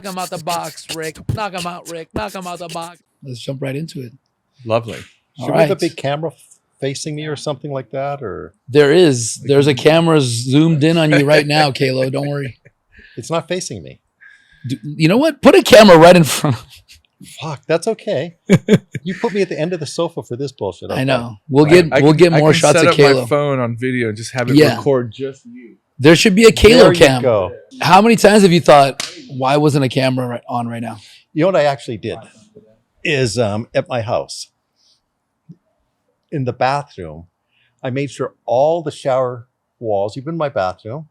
him out the box, Rick. Knock him out, Rick. Knock him out the box. Let's jump right into it. Lovely. Should we have a big camera facing me or something like that? Or There's a camera zoomed in on you right now, Kailo. Don't worry. it's not facing me. You know what? Put a camera right in front. Fuck, that's okay. You put me at the end of the sofa for this bullshit. I know. We'll get more shots of Kailo. I can set up my Kailo. phone on video and just have it record just you. There should be a Kailo cam. Go. How many times have you thought, why wasn't a camera on right now? You know what I actually did is at my house, in the bathroom, I made sure all the shower walls, you've been in my bathroom.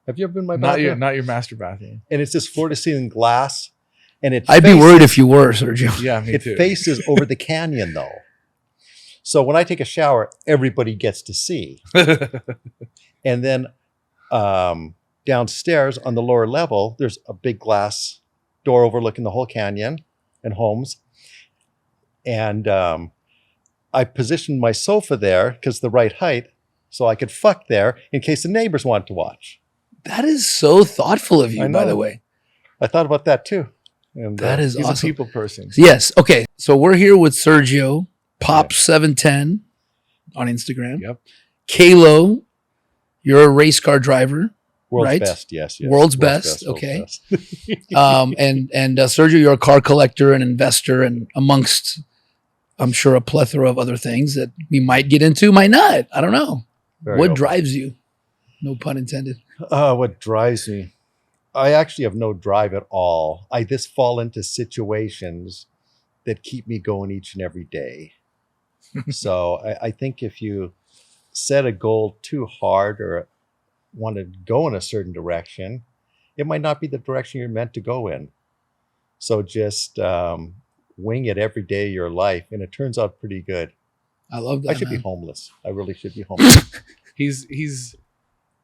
Have you ever been in my bathroom? Not your master bathroom. And it's this floor to ceiling glass. And I'd be worried if you were, Sergio. Yeah, me too. It faces over the canyon though. So when I take a shower, everybody gets to see. And then downstairs on the lower level, there's a big glass door overlooking the whole canyon and homes. And I positioned my sofa there because the right height, so I could fuck there in case the neighbors want to watch. That is so thoughtful of you, by the way. I thought about that too. And that is he's awesome. a people person. Yes. Okay. So we're here with Sergio, Pops710 on Instagram. Yep. Kailo, you're a race car driver. World's right? best, yes. World's best, okay. And Sergio, you're a car collector and investor, and amongst, I'm sure, a plethora of other things that we might get into, might not. I don't know. What drives you? No pun intended. What drives me? I actually have no drive at all. I just fall into situations that keep me going each and every day. So I think if you set a goal too hard or want to go in a certain direction, it might not be the direction you're meant to go in. So just wing it every day of your life, and it turns out pretty good. I love that. I should be homeless. I really should be homeless. He's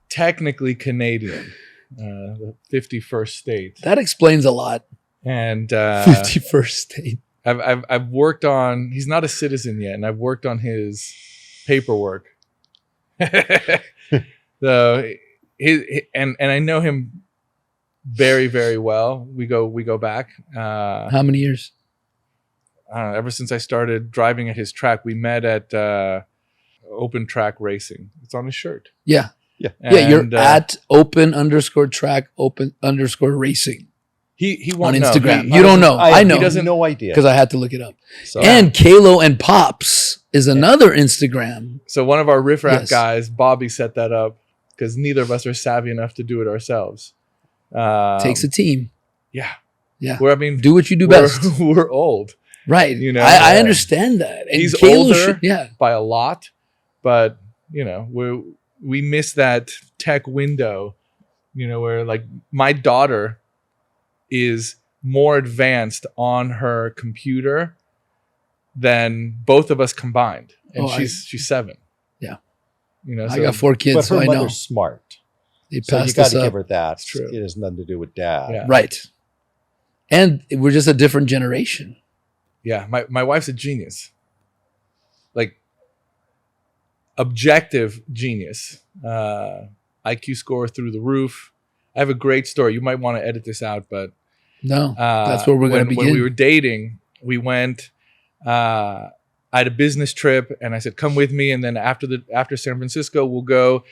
technically Canadian, the 51st state. That explains a lot. And 51st state. I've worked on. He's not a citizen yet, and I've worked on his paperwork. So and I know him very, very well. We go back. How many years? Ever since I started driving at his track. We met at Open Track Racing. It's on his shirt. Yeah. Yeah. And, you're at open_track_racing. He won't on know. Instagram. You don't know. I know. He doesn't no idea. Because I had to look it up. So, and Kailo and Pops is another Instagram. So one of our riffraff guys, Bobby, set that up because neither of us are savvy enough to do it ourselves. Takes a team. Yeah. Yeah. Do what you do best. We're old. Right. You know, I understand that. And he's Kailo older by a lot, but you know, we miss that tech window, you know, where like my daughter is more advanced on her computer than both of us combined. And she's 7. Yeah. You know, I got 4 kids, but her so I know. mother's smart. They So you passed got us to up. give her that. It's true. It has nothing to do with dad. Yeah. Right. And we're just a different generation. Yeah. My wife's a genius. Like objective genius. IQ score through the roof. I have a great story. You might want to edit this out, but no, that's where we're going to begin. When we were dating, we went. I had a business trip, and I said, "Come with me." And then after San Francisco, we'll go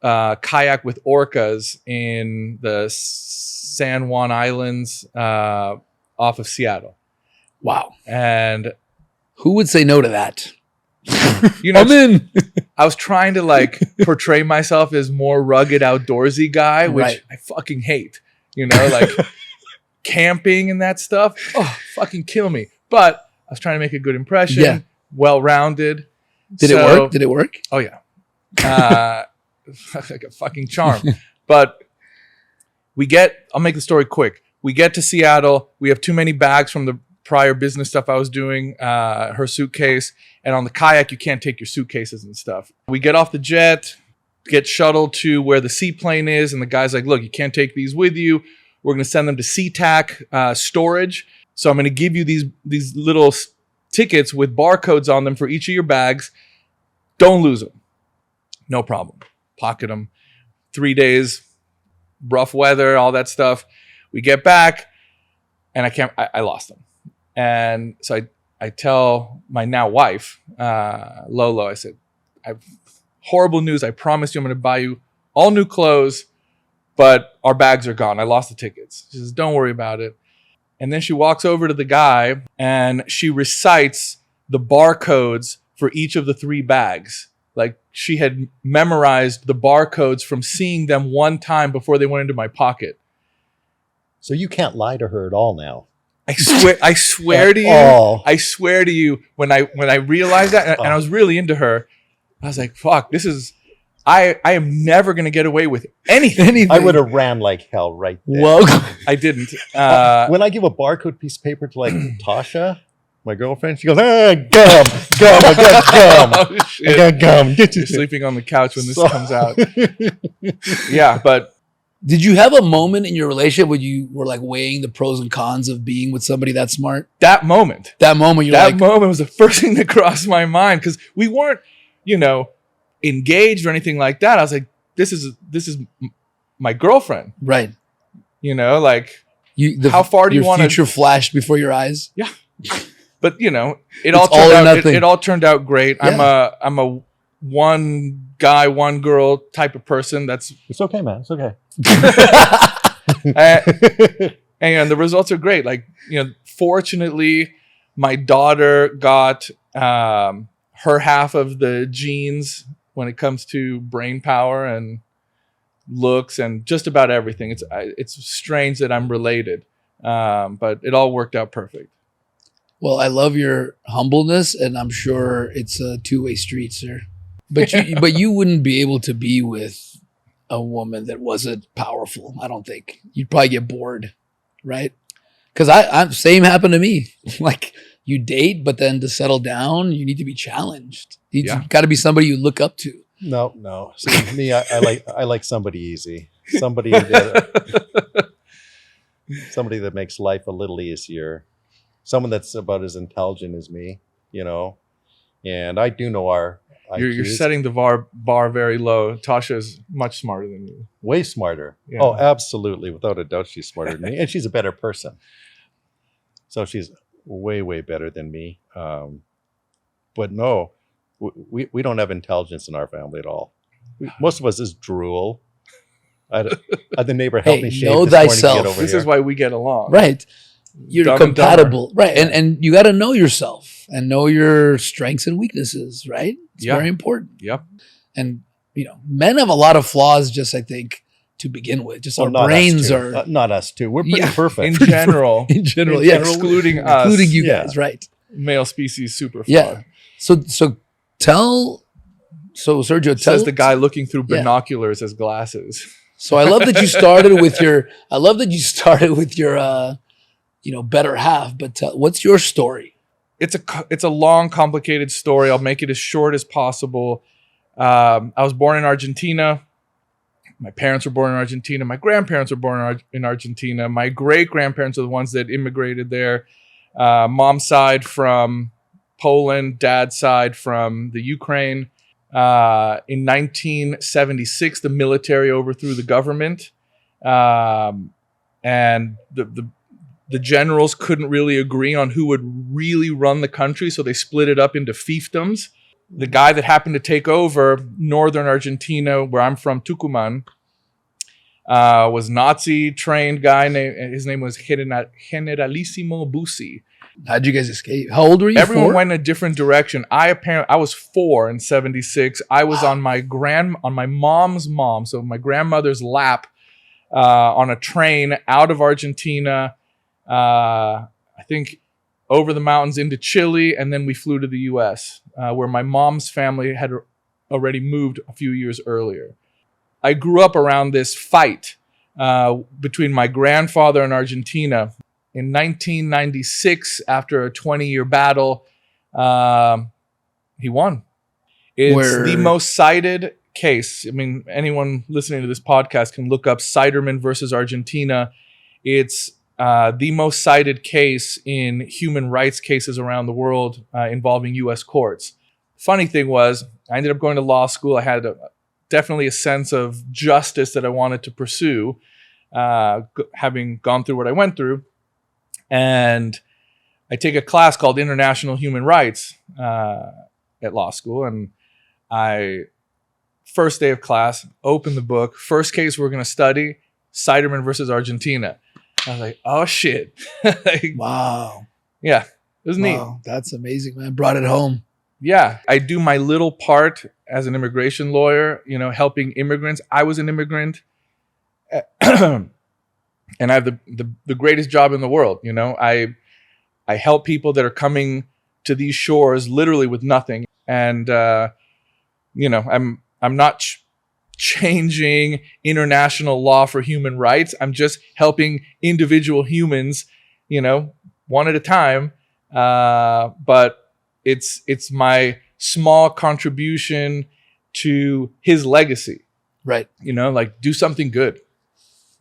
kayak with orcas in the San Juan Islands off of Seattle. Wow! And who would say no to that? You know, I'm in. I was trying to like portray myself as more rugged, outdoorsy guy, which I fucking hate. You know, like camping and that stuff. Oh, fucking kill me. But I was trying to make a good impression. Yeah. Well-rounded. Did it work? Did it work? Oh yeah. Like a fucking charm. But I'll make the story quick. We get to Seattle. We have too many bags from the prior business stuff I was doing, her suitcase. And on the kayak, you can't take your suitcases and stuff. We get off the jet, get shuttled to where the seaplane is. And the guy's like, look, you can't take these with you. We're going to send them to SeaTac storage. So I'm going to give you these little tickets with barcodes on them for each of your bags. Don't lose them. No problem. Pocket them. 3 days, rough weather, all that stuff. We get back. and I lost them. And so I tell my now wife, Lolo, I said, I've horrible news. I promise you I'm going to buy you all new clothes, but our bags are gone. I lost the tickets. She says, don't worry about it. And then she walks over to the guy and she recites the barcodes for each of the 3 bags. Like she had memorized the barcodes from seeing them one time before they went into my pocket. So you can't lie to her at all now. I swear to you, I swear to you, when I realized that, and I was really into her, I was like, fuck, this is, I am never going to get away with anything. I would have ran like hell right there. Well, I didn't. When I give a barcode piece of paper to like Tasha, my girlfriend, she goes, gum, I got gum. Oh, shit. I got gum. You're sleeping on the couch when this comes out. Yeah, but did you have a moment in your relationship where you were like weighing the pros and cons of being with somebody that smart? that moment You're moment was the first thing that crossed my mind, because we weren't, engaged or anything like that. I was like, this is my girlfriend, right. Like You, how far do you want to? Your future flashed before your eyes. Yeah, but it It's all all or turned out. nothing. It all turned out great. Yeah. I'm a one guy, one girl type of person. That's It's okay, man. It's okay. and the results are great. Like, fortunately, my daughter got her half of the genes when it comes to brain power and looks and just about everything. It's strange that I'm related, but it all worked out perfect. Well, I love your humbleness, and I'm sure it's a two-way street, sir. But you wouldn't be able to be with a woman that wasn't powerful. I don't think you'd probably get bored, right? Because I'm same happened to me. Like you date, but then to settle down, you need to be challenged. You got to be somebody you look up to. No. See, me, I like somebody easy. Somebody that makes life a little easier. Someone that's about as intelligent as me, And I do know our You're IQs. setting the bar very low. Tasha is much smarter than you. Way smarter. Yeah. Oh, absolutely. Without a doubt, she's smarter than me. And she's a better person. So she's way, way better than me. But no, we don't have intelligence in our family at all. Most of us is drool. I had the neighbor help me shave know this morning to thyself. get over This here. is why we get along. Right. You're Dumb and compatible. Right. And you got to know yourself and know your strengths and weaknesses, right? It's very important. Yep. And, men have a lot of flaws just, I think, to begin with. Just our brains are... not us too. We're pretty perfect. In general. in general, yes. Excluding us. Including you Yeah. guys, right. Male species super flawed. Yeah. So Sergio, Says the guy looking through binoculars as glasses. So I love that you started with your better half, but what's your story? It's a long, complicated story. I'll make it as short as possible. I was born in Argentina. My parents were born in Argentina. My grandparents were born in Argentina. My great-grandparents are the ones that immigrated there. Mom's side from Poland, dad's side from the Ukraine. In 1976, the military overthrew the government, and the generals couldn't really agree on who would really run the country, so they split it up into fiefdoms. The guy that happened to take over northern Argentina, where I'm from, Tucumán, was Nazi-trained guy. His name was Generalissimo Bussi. How'd you guys escape? How old were you? Everyone 4? went in a different direction. I was 4 in 76. I was on my mom's mom, so my grandmother's lap, on a train out of Argentina. I think over the mountains into Chile, and then we flew to the U.S., where my mom's family had already moved a few years earlier. I grew up around this fight between my grandfather and Argentina. In 1996, after a 20-year battle, he won. It's the most cited case. I mean, anyone listening to this podcast can look up Siderman versus Argentina. It's the most cited case in human rights cases around the world involving U.S. courts. Funny thing was, I ended up going to law school. I had definitely a sense of justice that I wanted to pursue, having gone through what I went through. And I take a class called International Human Rights at law school. And first day of class, open the book. First case we're going to study, Siderman versus Argentina. I was like, oh, shit. Like, Wow. yeah, it was neat. Wow. That's amazing, man. Brought it home. Yeah, I do my little part as an immigration lawyer, you know, helping immigrants. I was an immigrant. And I have the greatest job in the world. You know, I help people that are coming to these shores literally with nothing. And, you know, I'm not changing international law for human rights. I'm just helping individual humans, you know, one at a time. But it's my small contribution to his legacy. Right. You know, like do something good.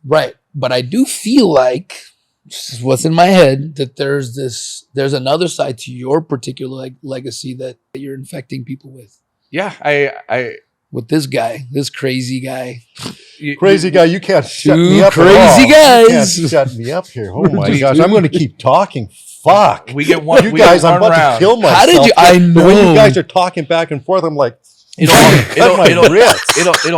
Right. But I do feel like, this is what's in my head, that there's another side to your particular legacy that you're infecting people with. Yeah, I With this guy, this crazy guy. Crazy guy, you can't shut Two me up. crazy at all. You guys. can't shut me up here. Oh my gosh, I'm going to keep talking. Fuck. We get one. You we guys, get I'm one about round. to kill myself. How did you? I know. But when you guys are talking back and forth, I'm like, It'll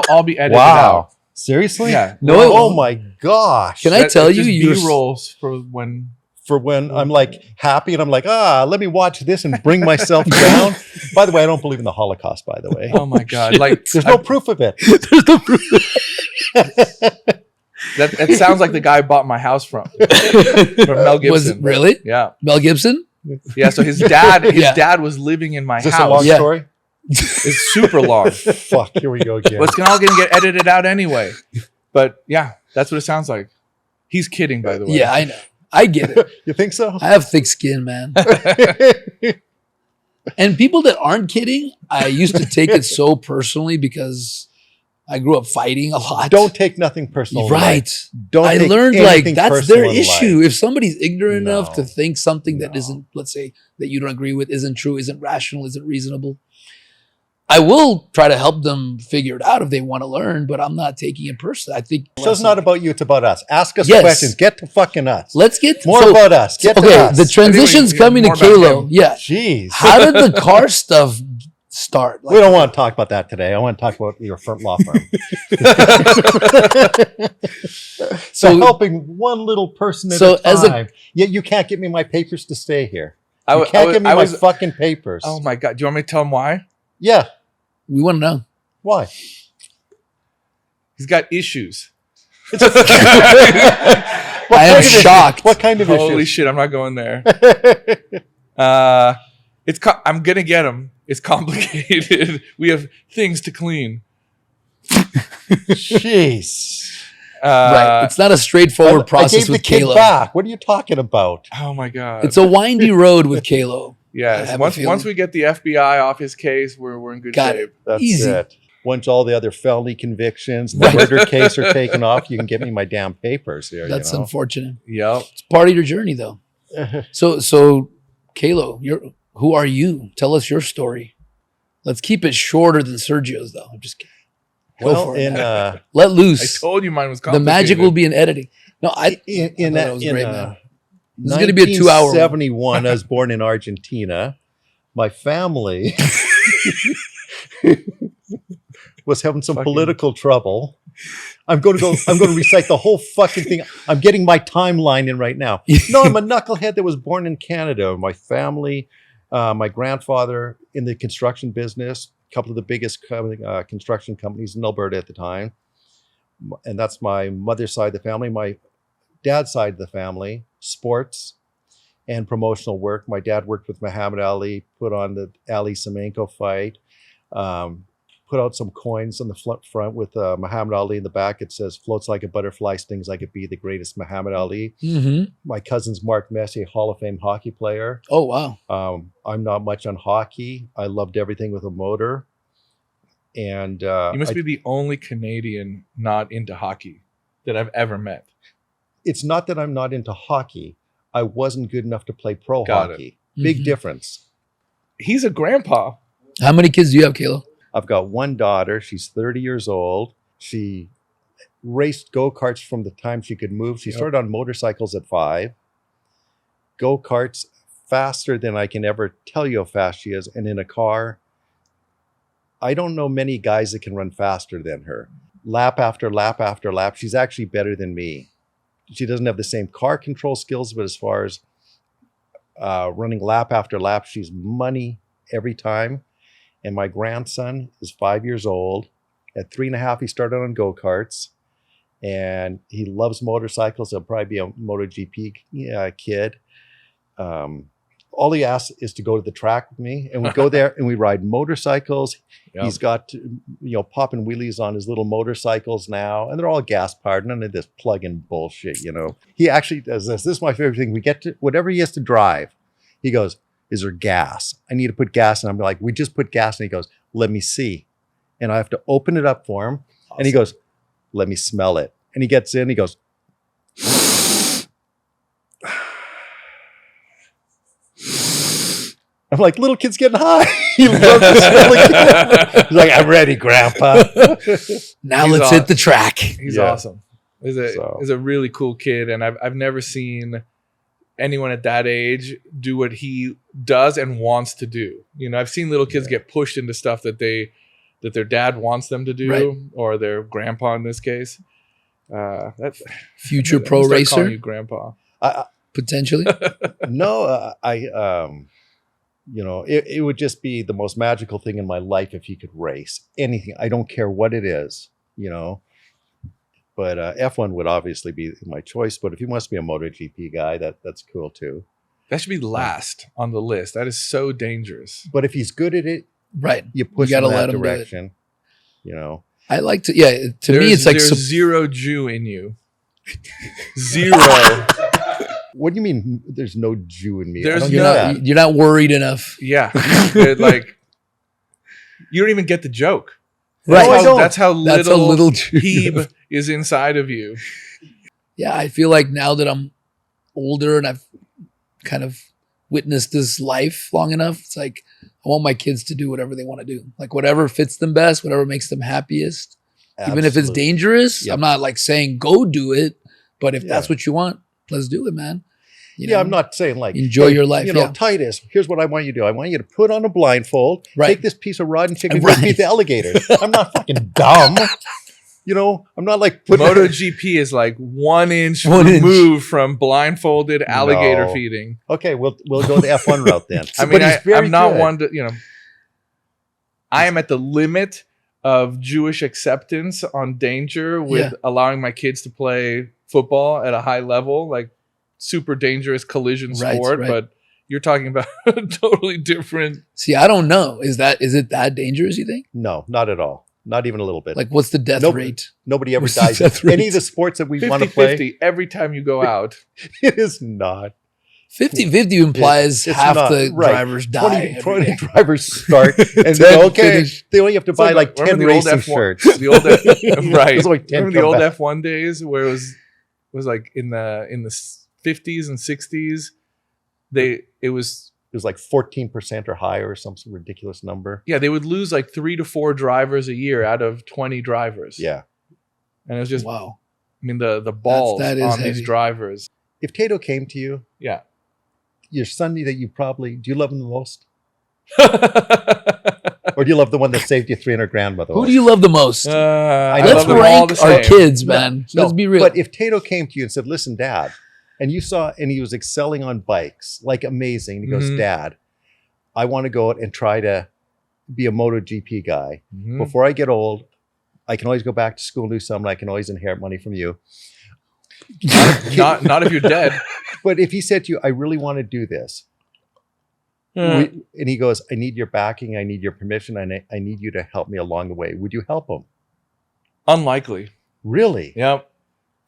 all be edited wow. out. Seriously? Yeah. No, Oh my gosh. Can I tell you, you're you're B-rolls for when For when I'm like happy and I'm like, let me watch this and bring myself down. By the way, I don't believe in the Holocaust, by the way. oh my god, like There's no proof of it. There's no proof. that sounds like the guy I bought my house from Mel Gibson. Was it really Yeah, Mel Gibson? yeah. So his dad Yeah. dad was living in my Is this a long house. Yeah. story? It's super long. Fuck, here we go again. Well, it's all gonna get edited out anyway. But yeah, that's what it sounds like. He's kidding, by the way. Yeah, I know. I get it. You think so? I have thick skin, man. And people that aren't kidding, I used to take it so personally because I grew up fighting a lot. Don't take nothing personal. in life. Right. Don't I take learned like anything that's personal their in issue. life. If somebody's ignorant enough to No. think something that No. isn't, let's say, that you don't agree with, isn't true, isn't rational, isn't reasonable, I will try to help them figure it out if they want to learn, but I'm not taking it personally. I think So it's not about you, it's about us. Ask us Yes. questions. Get to fucking us. let's get More so- about us. Get to okay, us. the transition's Yeah, coming to more about Kailo. him. Yeah. Jeez. How did the car stuff start? We don't want to talk about that today. I want to talk about your firm law firm. So helping one little person at So a as a- time. Yet you can't get me my papers to stay here. I You w- can't I give me was- my fucking papers. Oh my god, do you want me to tell him why? Yeah. we want to know. Why? He's got issues. What I am kind of issues? shocked. What kind of Holy issues? shit, I'm not going there. I'm gonna get him. It's complicated. We have things to clean. Jeez. Right. It's not a straightforward I process gave the with kid Kailo. back. What are you talking about? Oh my god. It's a windy road with Kailo. I yes. have a Once feeling. we get the FBI off his case, we're in good Got shape. it. That's Easy. it. Once all the other felony convictions, the Right. murder case are taken off, you can get me my damn papers here. That's you know? unfortunate. Yep. It's part of your journey, though. So Kailo, who are you? Tell us your story. Let's keep it shorter than Sergio's, though. I'm just kidding. Go Well, for it, in man. Let I loose. told you mine was The complicated. magic will be in editing. No, I in I thought it was great, man. This is gonna be a 2-hour one. 1971, I was born in Argentina. My family was having some Fucking- political trouble. I'm going to recite the whole fucking thing. I'm getting my timeline in right now. No, I'm a knucklehead that was born in Canada. My family, my grandfather in the construction business, a couple of the biggest construction companies in Alberta at the time. And that's my mother's side of the family. My dad's side of the family, sports and promotional work. My dad worked with Muhammad Ali, put on the Ali Semenko fight, put out some coins on the front with Muhammad Ali in the back. It says, floats like a butterfly, stings like a bee, the greatest Muhammad Ali. Mhm. My cousin's Mark Messier, Hall of Fame hockey player. Oh, wow. I'm not much on hockey. I loved everything with a motor. And You must be the only Canadian not into hockey that I've ever met. it's not that I'm not into hockey. I wasn't good enough to play pro Got it. hockey. Big Mhm. difference. He's a grandpa. How many kids do you have, Kailo? I've got one daughter. She's 30 years old. She raced go-karts from the time she could move. She Yep. started on motorcycles at 5. go-karts faster than I can ever tell you how fast she is. And in a car, I don't know many guys that can run faster than her. Lap after lap after lap. She's actually better than me. She doesn't have the same car control skills, but as far as running lap after lap, she's money every time. And my grandson is 5 years old. At 3.5, he started on go-karts. And he loves motorcycles. He'll probably be a MotoGP kid. All he asks is to go to the track with me, and we go there and we ride motorcycles. Yep. He's got, popping wheelies on his little motorcycles now, and they're all gas powered. None of this plug-in bullshit, He actually does this. This is my favorite thing. We get to whatever he has to drive. He goes, "Is there gas? I need to put gas." And I'm like, "We just put gas." And he goes, "Let me see." And I have to open it up for him. Awesome. And he goes, "Let me smell it." And he gets in, he goes, I'm like, little kid's getting high. He loves the smell again. He's like, "I'm ready, Grandpa." Now let's hit the track. He's awesome. He's a really cool kid, and I've never seen anyone at that age do what he does and wants to do. I've seen little kids get pushed into stuff that their dad wants them to do, right, or their grandpa in this case. That's future pro racer. Calling you Grandpa, potentially. No, it would just be the most magical thing in my life if he could race anything. I don't care what it is, But F1 would obviously be my choice. But if he wants to be a MotoGP guy, that's cool too. That should be last on the list. That is so dangerous. But if he's good at it, right, you push him in that direction. I like to. Yeah, to me, it's like there's zero Jew in you. Zero. What do you mean? There's no Jew in me. You're not worried enough. Yeah, like you don't even get the joke. Right. That's how little Hebe is inside of you. Yeah, I feel like now that I'm older and I've kind of witnessed this life long enough, it's like I want my kids to do whatever they want to do. Like whatever fits them best, whatever makes them happiest. Absolutely. Even if it's dangerous, yep. I'm not like saying go do it, but if that's what you want, let's do it, man. I'm not saying like enjoy your life. Titus, here's what I want you to do. I want you to put on a blindfold, take this piece of rod and chicken feed the alligators. I'm not fucking dumb. I'm not like MotoGP is like 1 inch removed from blindfolded alligator feeding. Okay, we'll go the F1 route then. I mean, I'm not one to, I am at the limit of Jewish acceptance on danger with allowing my kids to play football at a high level, like super dangerous collision sport. Right. But you're talking about a totally different. See, I don't know. Is it that dangerous, you think? No, not at all. Not even a little bit. Like, what's the death rate? Nobody ever dies. Any of the sports that we want to play. 50-50 every time you go out. It is not. 50-50 implies half the drivers die. 20 drivers start and then they only have to buy like 10 racing shirts. The old right. Remember the old F1 days where it was like in the 50s and 60s. It was like 14% or higher or some ridiculous number. Yeah, they would lose like 3 to 4 drivers a year out of 20 drivers. Yeah. And it was just wow. I mean the balls on these drivers. If Tato came to you, your son that do you love him the most? Or do you love the one that saved you $300,000 by the way? Who do you love the most? Let's rank our kids, man. Let's be real. But if Tato came to you and said, "Listen, Dad," and you saw, and he was excelling on bikes, like amazing. And he goes, "Dad, I want to go out and try to be a MotoGP guy. Before I get old, I can always go back to school and do something. I can always inherit money from you." Not if you're dead. But if he said to you, "I really want to do this," and he goes, "I need your backing, I need your permission, I need you to help me along the way," would you help him? Unlikely. Really? Yep.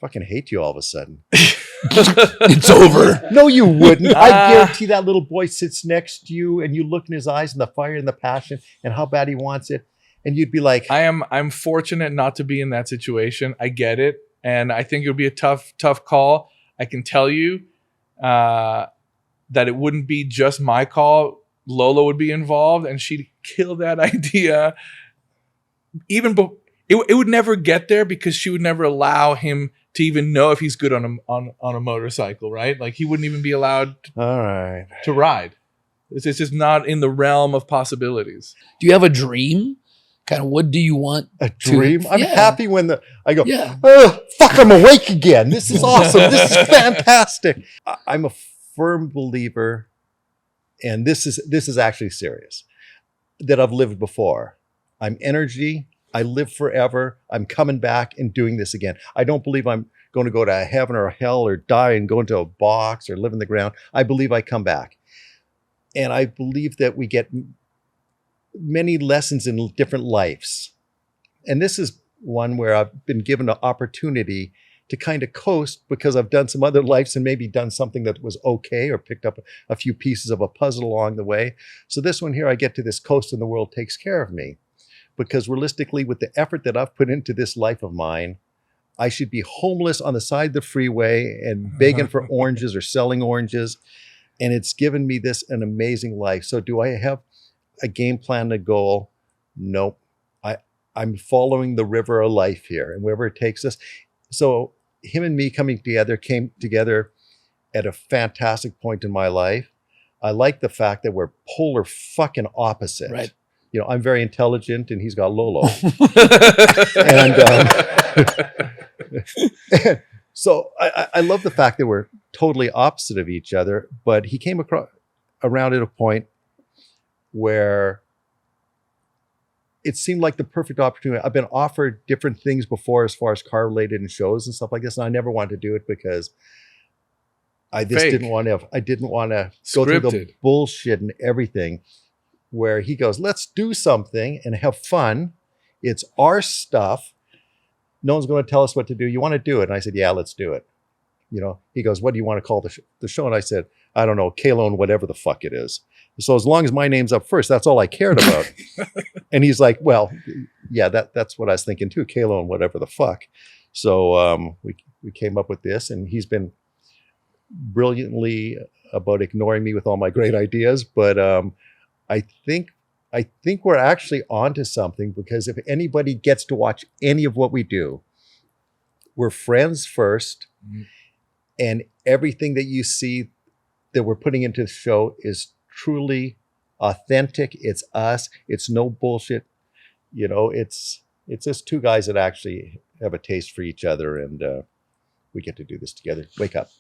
Fucking hate you all of a sudden. It's over. No, you wouldn't. I guarantee that little boy sits next to you and you look in his eyes and the fire and the passion and how bad he wants it. And you'd be like, I'm fortunate not to be in that situation. I get it. And I think it would be a tough call. I can tell you that it wouldn't be just my call. Lola would be involved and she'd kill that idea. It would never get there because she would never allow him to even know if he's good on a motorcycle, right? Like he wouldn't even be allowed All right. to ride. It's just not in the realm of possibilities. Do you have a dream? Kind of what do you want? A dream? I'm Yeah. happy when I go, Yeah. oh, fuck, I'm awake again. This is awesome. This is fantastic. I'm a firm believer, and this is actually serious, that I've lived before. I'm energy. I live forever. I'm coming back and doing this again. I don't believe I'm going to go to heaven or hell or die and go into a box or live in the ground. I believe I come back. And I believe that we get many lessons in different lives. And this is one where I've been given an opportunity to kind of coast because I've done some other lives and maybe done something that was okay or picked up a few pieces of a puzzle along the way. So this one here, I get to this coast and the world takes care of me. Because realistically, with the effort that I've put into this life of mine, I should be homeless on the side of the freeway and begging for oranges or selling oranges. And it's given me an amazing life. So do I have a game plan, a goal? Nope. I'm following the river of life here and wherever it takes us. So him and me came together at a fantastic point in my life. I like the fact that we're polar fucking opposite. Right. You know, I'm very intelligent and he's got Lolo. and so I love the fact that we're totally opposite of each other, but he came around at a point where it seemed like the perfect opportunity. I've been offered different things before as far as car related and shows and stuff like this. And I never wanted to do it because I just didn't want to go through the bullshit and everything. Where he goes, let's do something and have fun. It's our stuff. No one's going to tell us what to do. You want to do it? And I said, yeah, let's do it. You know, he goes, what do you want to call the show? And I said, I don't know, Kailo and whatever the fuck it is. So as long as my name's up first, that's all I cared about. And he's like, well, yeah, that's what I was thinking too, Kailo and whatever the fuck. So we came up with this, and he's been brilliantly about ignoring me with all my great ideas. But I think we're actually onto something, because if anybody gets to watch any of what we do, we're friends first, and everything that you see that we're putting into the show is truly authentic. It's us. It's no bullshit. You know, it's just two guys that actually have a taste for each other, and we get to do this together. Wake up.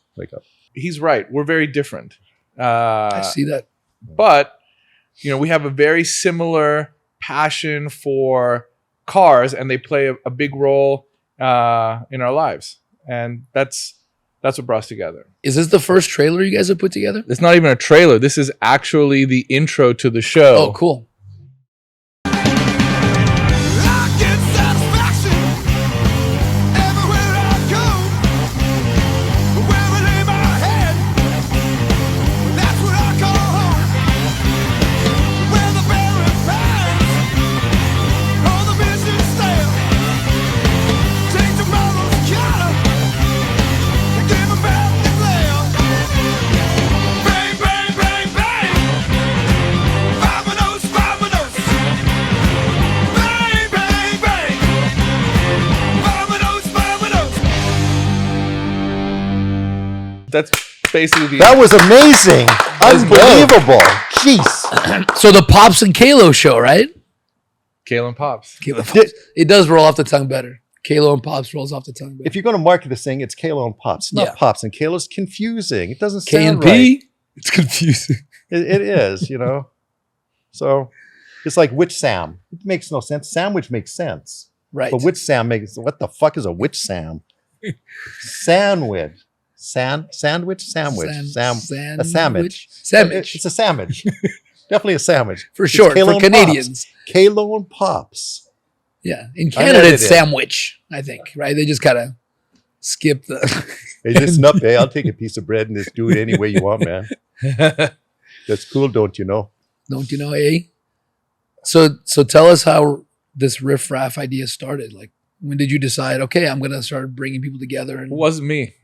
He's right. We're very different. I see that. But you know, we have a very similar passion for cars, and they play a big role in our lives. And that's what brought us together. Is this the first trailer you guys have put together? It's not even a trailer. This is actually the intro to the show. Oh, cool. That's basically That was amazing. Unbelievable. Jeez. So the Pops and Kailo show, right? Kailo and Pops. Kailo Pops. It does roll off the tongue better. Kailo and Pops rolls off the tongue better. If you're going to market this thing, it's Kailo and Pops, not Pops. And Kailo's confusing. It doesn't K and sound P, right. it's confusing. It is, you know. So it's like Witch Sam. It makes no sense. Sandwich makes sense. Right. But Witch Sam makes, what the fuck is a Witch Sam? Sandwich. Sandwich? A sandwich. Sandwich. It's a sandwich. Definitely a sandwich. For It's short, Kailo for and Canadians. Pops. Kailo and Pops. Yeah. In Canada, it's it. sandwich, I think, right? They just kind of skip the... Hey, listen up, hey. I'll take a piece of bread and just do it any way you want, man. That's cool, don't you know? Don't you know, eh? So tell us how this riff raff idea started. Like, when did you decide, okay, I'm going to start bringing people together? And It wasn't me.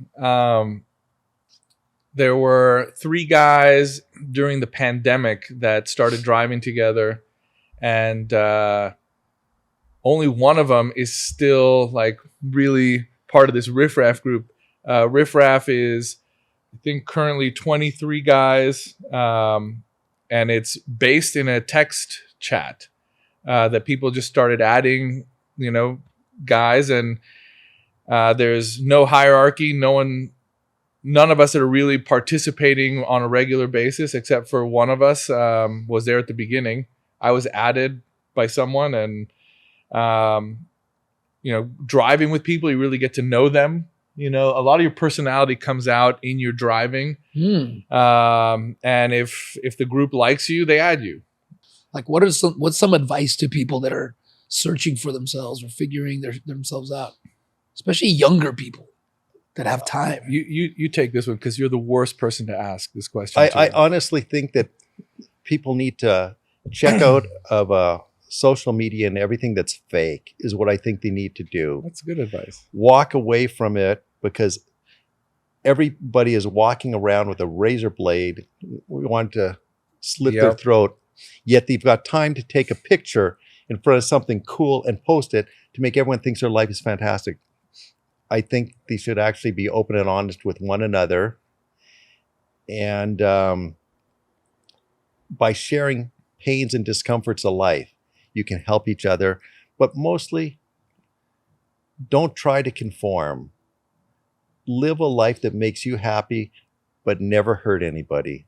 There were 3 guys during the pandemic that started driving together, and only one of them is still like really part of this riffraff group. Riffraff is, I think, currently 23 guys, and it's based in a text chat that people just started adding, guys, and there's no hierarchy. None of us that are really participating on a regular basis, except for one of us was there at the beginning. I was added by someone, and driving with people, you really get to know them. A lot of your personality comes out in your driving. And if the group likes you, they add you. Like, what's some advice to people that are searching for themselves or figuring themselves out, especially younger people that have time? You take this one because you're the worst person to ask this question. I honestly think that people need to check out of social media and everything that's fake is what I think they need to do. That's good advice. Walk away from it, because everybody is walking around with a razor blade. We want to slit their throat, yet they've got time to take a picture in front of something cool and post it to make everyone think their life is fantastic. I think they should actually be open and honest with one another. And by sharing pains and discomforts of life, you can help each other. But mostly, don't try to conform. Live a life that makes you happy, but never hurt anybody.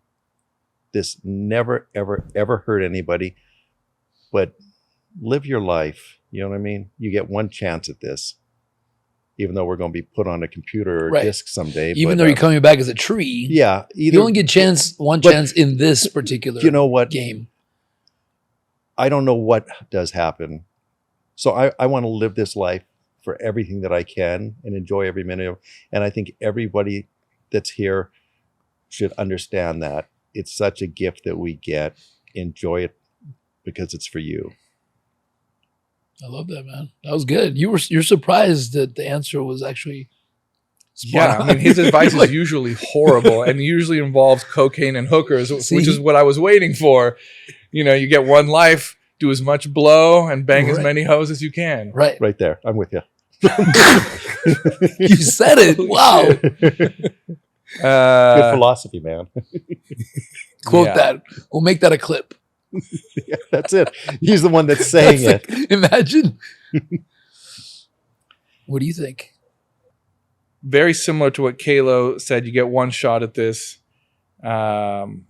This never, ever, ever hurt anybody, but live your life. You know what I mean? You get one chance at this, even though we're going to be put on a computer or disc someday. Even though you're coming back as a tree. Yeah. You only get one chance in this particular game. I don't know what does happen. So I want to live this life for everything that I can and enjoy every minute of it. And I think everybody that's here should understand that. It's such a gift that we get. Enjoy it because it's for you. I love that, man. That was good. You're surprised that the answer was actually spot on. I mean, his advice is usually horrible and usually involves cocaine and hookers, which is what I was waiting for. You get one life, do as much blow and bang as many hoes as you can. Right there. I'm with you. You said it. Wow. Good philosophy, man. Quote that. We'll make that a clip. Yeah, that's it. He's the one that's saying it. Imagine. What do you think? Very similar to what Kailo said. You get one shot at this. And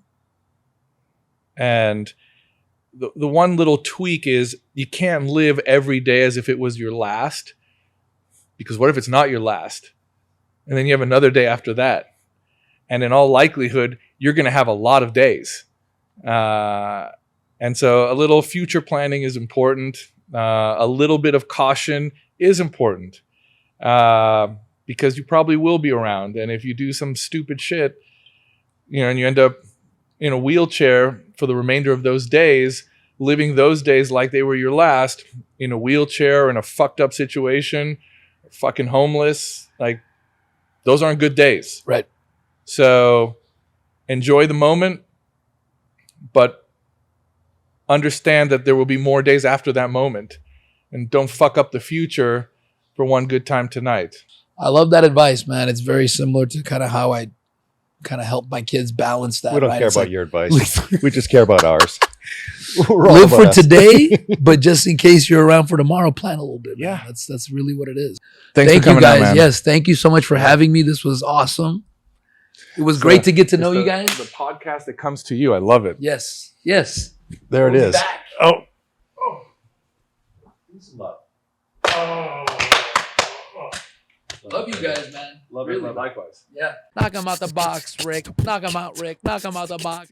the one little tweak is you can't live every day as if it was your last. Because what if it's not your last? And then you have another day after that. And in all likelihood, you're going to have a lot of days. And so a little future planning is important. A little bit of caution is important. Because you probably will be around. And if you do some stupid shit, and you end up in a wheelchair for the remainder of those days, living those days like they were your last, in a wheelchair or in a fucked up situation, fucking homeless, like those aren't good days. Right. So enjoy the moment, but understand that there will be more days after that moment, and don't fuck up the future for one good time tonight. I love that advice, man. It's very similar to kind of how I kind of help my kids balance that. We don't care about your advice. We just care about ours. Live for today, but just in case you're around for tomorrow, plan a little bit. Yeah. Man. That's really what it is. Thank you coming guys. out, man. Yes. Thank you so much for having me. This was awesome. It was great to get to know you guys. The podcast that comes to you. I love it. Yes. Yes. There it is. Oh. Peace and love. Love you guys, man. Love really. you. Likewise. Yeah. Knock him out the box, Rick. Knock him out, Rick. Knock him out the box.